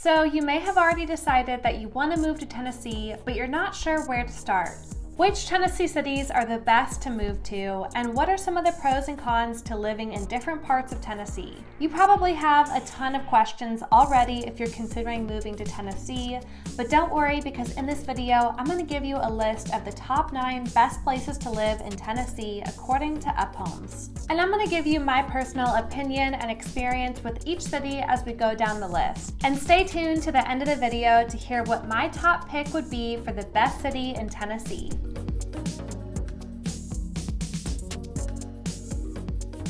So you may have already decided that you want to move to Tennessee, but you're not sure where to start. Which Tennessee cities are the best to move to, and what are some of the pros and cons to living in different parts of Tennessee? You probably have a ton of questions already if you're considering moving to Tennessee, but don't worry because in this video, I'm going to give you a list of the top 9 best places to live in Tennessee according to Uphomes. And I'm going to give you my personal opinion and experience with each city as we go down the list. And stay tuned to the end of the video to hear what my top pick would be for the best city in Tennessee.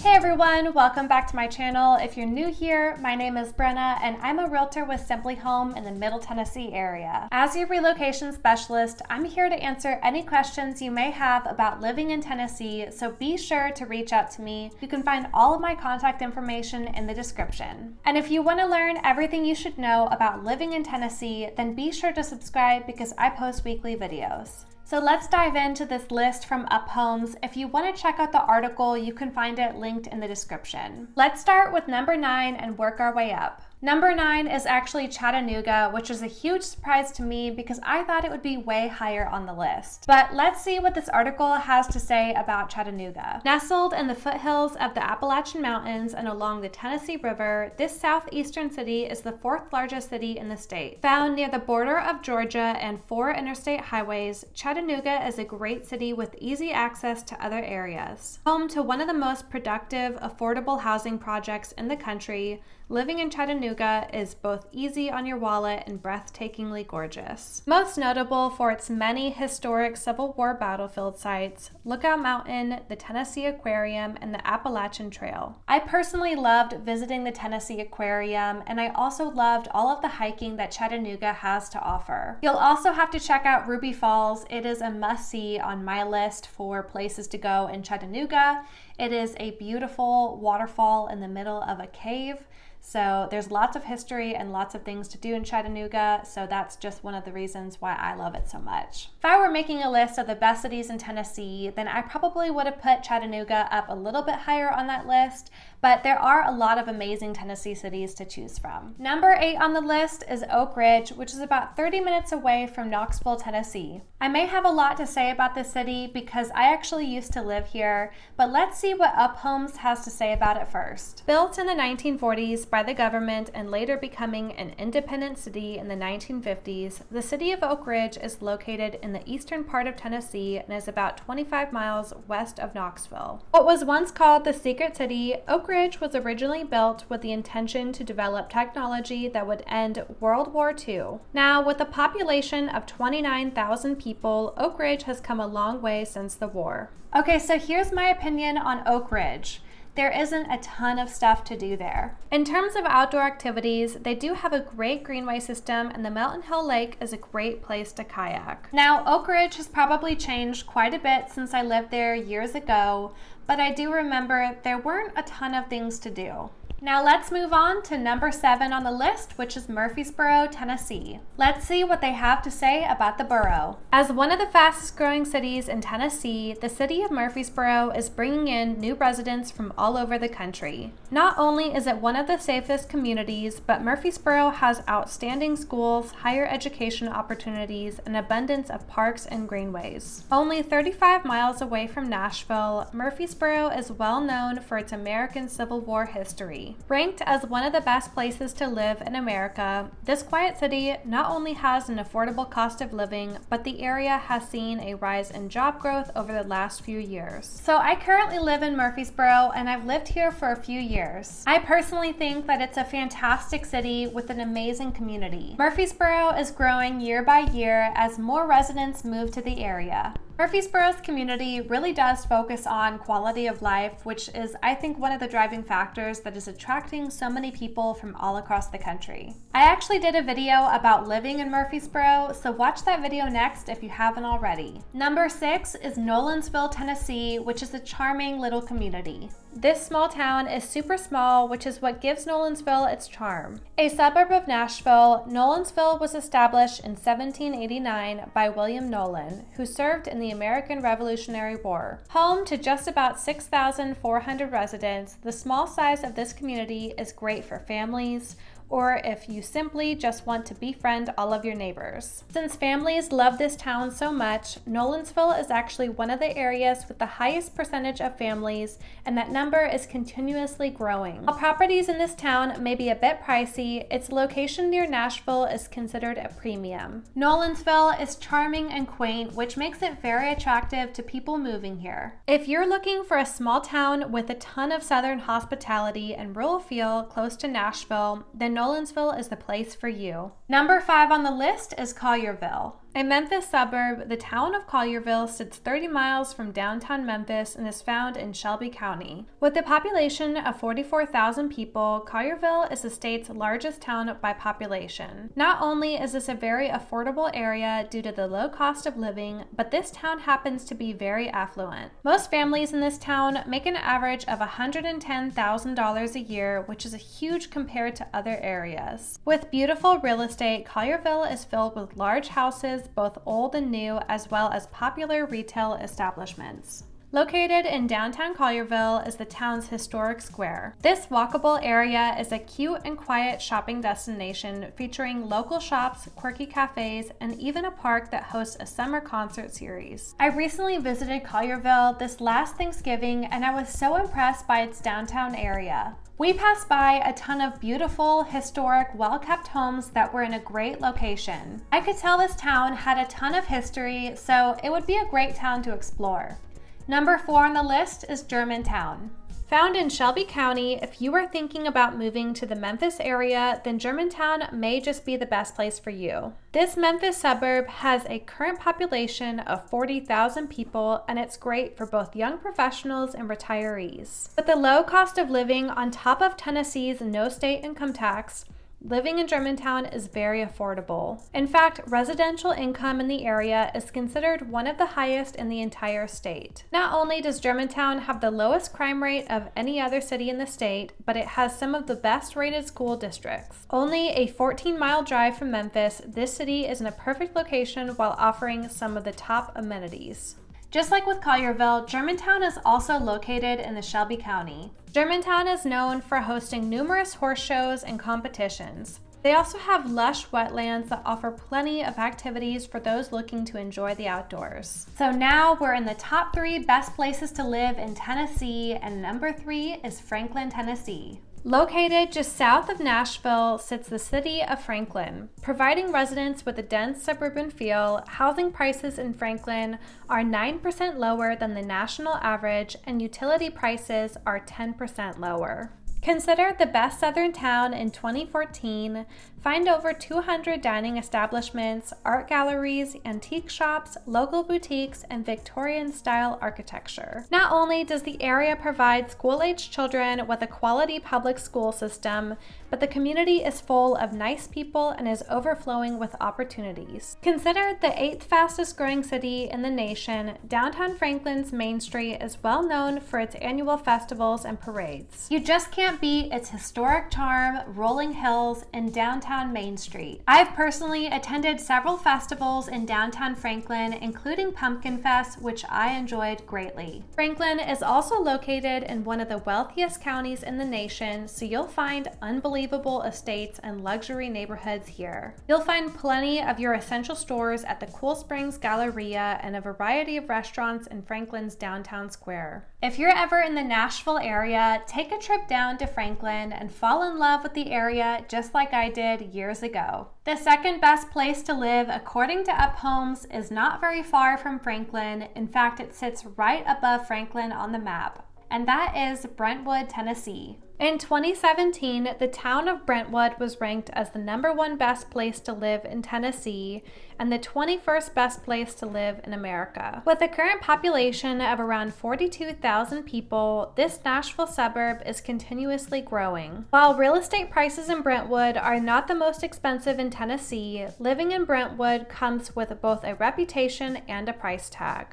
Hey everyone, welcome back to my channel. If you're new here, my name is Brenna and I'm a realtor with SimpliHOM in the Middle Tennessee area. As your relocation specialist, I'm here to answer any questions you may have about living in Tennessee, so be sure to reach out to me. You can find all of my contact information in the description. And if you want to learn everything you should know about living in Tennessee, then be sure to subscribe because I post weekly videos. So let's dive into this list from Uphomes. If you want to check out the article, you can find it linked in the description. Let's start with number 9 and work our way up. Number 9 is actually Chattanooga, which is a huge surprise to me because I thought it would be way higher on the list. But let's see what this article has to say about Chattanooga. Nestled in the foothills of the Appalachian Mountains and along the Tennessee River, this southeastern city is the 4th largest city in the state. Found near the border of Georgia and 4 interstate highways, Chattanooga is a great city with easy access to other areas. Home to one of the most productive, affordable housing projects in the country, living in Chattanooga is both easy on your wallet and breathtakingly gorgeous. Most notable for its many historic Civil War battlefield sites, Lookout Mountain, the Tennessee Aquarium, and the Appalachian Trail. I personally loved visiting the Tennessee Aquarium, and I also loved all of the hiking that Chattanooga has to offer. You'll also have to check out Ruby Falls. It is a must-see on my list for places to go in Chattanooga. It is a beautiful waterfall in the middle of a cave. So there's lots of history and lots of things to do in Chattanooga, so that's just one of the reasons why I love it so much. If I were making a list of the best cities in Tennessee, then I probably would have put Chattanooga up a little bit higher on that list, but there are a lot of amazing Tennessee cities to choose from. Number 8 on the list is Oak Ridge, which is about 30 minutes away from Knoxville, Tennessee. I may have a lot to say about this city because I actually used to live here, but let's see what Uphomes has to say about it first. Built in the 1940s by the government and later becoming an independent city in the 1950s, the city of Oak Ridge is located in the eastern part of Tennessee and is about 25 miles west of Knoxville. What was once called the Secret City, Oak Ridge was originally built with the intention to develop technology that would end World War II. Now, with a population of 29,000 people, Oak Ridge has come a long way since the war. Okay, so here's my opinion on Oak Ridge. There isn't a ton of stuff to do there. In terms of outdoor activities, they do have a great greenway system and the Mountain Hill Lake is a great place to kayak. Now, Oak Ridge has probably changed quite a bit since I lived there years ago, but I do remember there weren't a ton of things to do. Now let's move on to number 7 on the list, which is Murfreesboro, Tennessee. Let's see what they have to say about the borough. As one of the fastest growing cities in Tennessee, the city of Murfreesboro is bringing in new residents from all over the country. Not only is it one of the safest communities, but Murfreesboro has outstanding schools, higher education opportunities, and abundance of parks and greenways. Only 35 miles away from Nashville, Murfreesboro is well known for its American Civil War history. Ranked as one of the best places to live in America, this quiet city not only has an affordable cost of living, but the area has seen a rise in job growth over the last few years. So I currently live in Murfreesboro and I've lived here for a few years. I personally think that it's a fantastic city with an amazing community. Murfreesboro is growing year by year as more residents move to the area. Murfreesboro's community really does focus on quality of life, which is, I think, one of the driving factors that is attracting so many people from all across the country. I actually did a video about living in Murfreesboro, so watch that video next if you haven't already. Number 6 is Nolensville, Tennessee, which is a charming little community. This small town is super small, which is what gives Nolensville its charm. A suburb of Nashville, Nolensville was established in 1789 by William Nolan, who served in the American Revolutionary War. Home to just about 6,400 residents, the small size of this community is great for families, or if you simply just want to befriend all of your neighbors. Since families love this town so much, Nolensville is actually one of the areas with the highest percentage of families, and that number is continuously growing. While properties in this town may be a bit pricey, its location near Nashville is considered a premium. Nolensville is charming and quaint, which makes it very attractive to people moving here. If you're looking for a small town with a ton of Southern hospitality and rural feel close to Nashville, then Nolensville is the place for you. Number 5 on the list is Collierville. A Memphis suburb, the town of Collierville sits 30 miles from downtown Memphis and is found in Shelby County. With a population of 44,000 people, Collierville is the state's largest town by population. Not only is this a very affordable area due to the low cost of living, but this town happens to be very affluent. Most families in this town make an average of $110,000 a year, which is huge compared to other areas. With beautiful real estate, Collierville is filled with large houses, both old and new, as well as popular retail establishments. Located in downtown Collierville is the town's historic square. This walkable area is a cute and quiet shopping destination featuring local shops, quirky cafes, and even a park that hosts a summer concert series. I recently visited Collierville this last Thanksgiving, and I was so impressed by its downtown area. We passed by a ton of beautiful, historic, well-kept homes that were in a great location. I could tell this town had a ton of history, so it would be a great town to explore. Number 4 on the list is Germantown. Found in Shelby County, if you are thinking about moving to the Memphis area, then Germantown may just be the best place for you. This Memphis suburb has a current population of 40,000 people, and it's great for both young professionals and retirees. With the low cost of living on top of Tennessee's no state income tax, living in Germantown is very affordable. In fact, residential income in the area is considered one of the highest in the entire state. Not only does Germantown have the lowest crime rate of any other city in the state, but it has some of the best rated school districts. Only a 14-mile drive from Memphis, this city is in a perfect location while offering some of the top amenities. Just like with Collierville, Germantown is also located in the Shelby County. Germantown is known for hosting numerous horse shows and competitions. They also have lush wetlands that offer plenty of activities for those looking to enjoy the outdoors. So now we're in the top 3 best places to live in Tennessee, and number 3 is Franklin, Tennessee. Located just south of Nashville sits the city of Franklin. Providing residents with a dense suburban feel, housing prices in Franklin are 9% lower than the national average, and utility prices are 10% lower. Considered the best southern town in 2014, find over 200 dining establishments, art galleries, antique shops, local boutiques, and Victorian-style architecture. Not only does the area provide school-aged children with a quality public school system, but the community is full of nice people and is overflowing with opportunities. Considered the 8th fastest growing city in the nation, downtown Franklin's Main Street is well known for its annual festivals and parades. You just can't beat its historic charm, rolling hills, and downtown Main Street. I've personally attended several festivals in downtown Franklin, including Pumpkin Fest, which I enjoyed greatly. Franklin is also located in one of the wealthiest counties in the nation, so you'll find unbelievable estates and luxury neighborhoods here. You'll find plenty of your essential stores at the Cool Springs Galleria and a variety of restaurants in Franklin's downtown square. If you're ever in the Nashville area, take a trip down to Franklin and fall in love with the area just like I did years ago. The second best place to live, according to Uphomes, is not very far from Franklin. In fact, it sits right above Franklin on the map, and that is Brentwood, Tennessee. In 2017, the town of Brentwood was ranked as the #1 best place to live in Tennessee and the 21st best place to live in America. With a current population of around 42,000 people, this Nashville suburb is continuously growing. While real estate prices in Brentwood are not the most expensive in Tennessee, living in Brentwood comes with both a reputation and a price tag.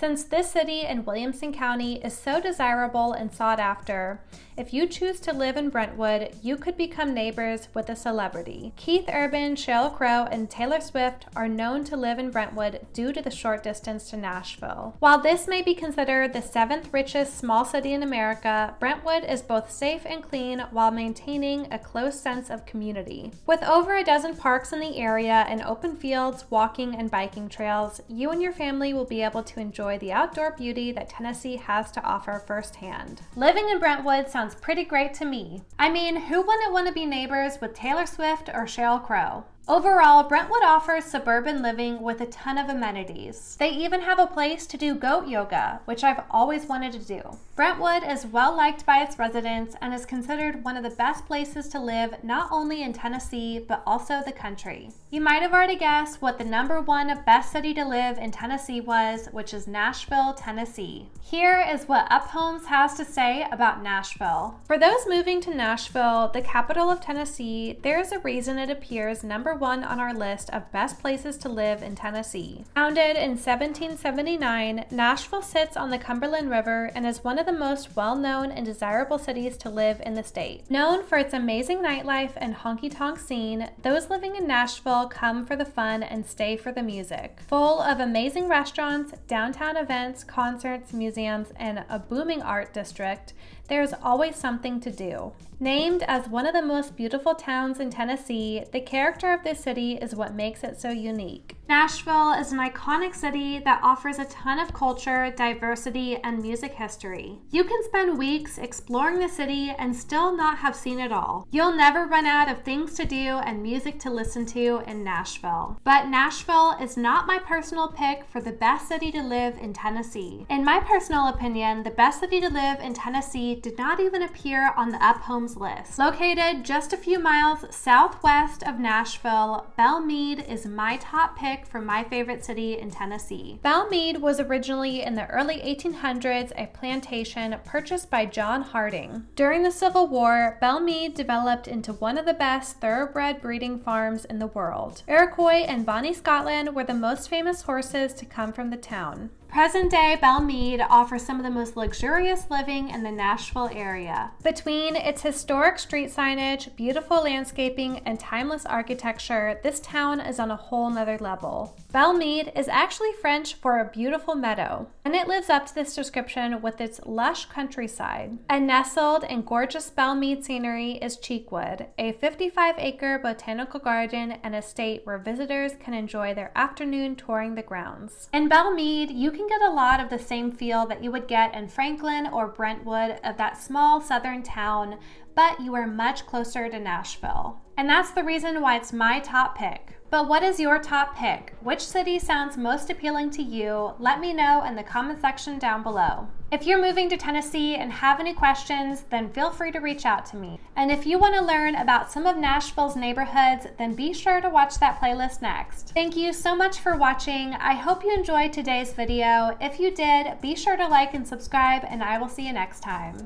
Since this city in Williamson County is so desirable and sought after, if you choose to live in Brentwood, you could become neighbors with a celebrity. Keith Urban, Sheryl Crow, and Taylor Swift are known to live in Brentwood due to the short distance to Nashville. While this may be considered the 7th richest small city in America, Brentwood is both safe and clean while maintaining a close sense of community. With over a dozen parks in the area and open fields, walking, and biking trails, you and your family will be able to enjoy the outdoor beauty that Tennessee has to offer firsthand. Living in Brentwood sounds pretty great to me. I mean, who wouldn't want to be neighbors with Taylor Swift or Sheryl Crow? Overall, Brentwood offers suburban living with a ton of amenities. They even have a place to do goat yoga, which I've always wanted to do. Brentwood is well liked by its residents and is considered one of the best places to live not only in Tennessee, but also the country. You might have already guessed what the #1 best city to live in Tennessee was, which is Nashville, Tennessee. Here is what Uphomes has to say about Nashville. For those moving to Nashville, the capital of Tennessee, there's a reason it appears #1 on our list of best places to live in Tennessee. Founded in 1779, Nashville sits on the Cumberland River and is one of the most well-known and desirable cities to live in the state. Known for its amazing nightlife and honky-tonk scene, those living in Nashville come for the fun and stay for the music. Full of amazing restaurants, downtown events, concerts, museums, and a booming art district, there's always something to do. Named as one of the most beautiful towns in Tennessee, the character of this city is what makes it so unique. Nashville is an iconic city that offers a ton of culture, diversity, and music history. You can spend weeks exploring the city and still not have seen it all. You'll never run out of things to do and music to listen to in Nashville. But Nashville is not my personal pick for the best city to live in Tennessee. In my personal opinion, the best city to live in Tennessee did not even appear on the Uphomes list. Located just a few miles southwest of Nashville, Belle Meade is my top pick for my favorite city in Tennessee. Belle Meade was originally in the early 1800s a plantation purchased by John Harding. During the Civil War, Belle Meade developed into one of the best thoroughbred breeding farms in the world. Iroquois and Bonnie Scotland were the most famous horses to come from the town. Present-day Belle Meade offers some of the most luxurious living in the Nashville area. Between its historic street signage, beautiful landscaping, and timeless architecture, this town is on a whole nother level. Belle Meade is actually French for a beautiful meadow, and it lives up to this description with its lush countryside. And nestled in gorgeous Belle Meade scenery is Cheekwood, a 55-acre botanical garden and estate where visitors can enjoy their afternoon touring the grounds. In Belle Meade, you can get a lot of the same feel that you would get in Franklin or Brentwood of that small southern town, but you are much closer to Nashville. And that's the reason why it's my top pick. But what is your top pick? Which city sounds most appealing to you? Let me know in the comment section down below. If you're moving to Tennessee and have any questions, then feel free to reach out to me. And if you want to learn about some of Nashville's neighborhoods, then be sure to watch that playlist next. Thank you so much for watching. I hope you enjoyed today's video. If you did, be sure to like and subscribe, and I will see you next time.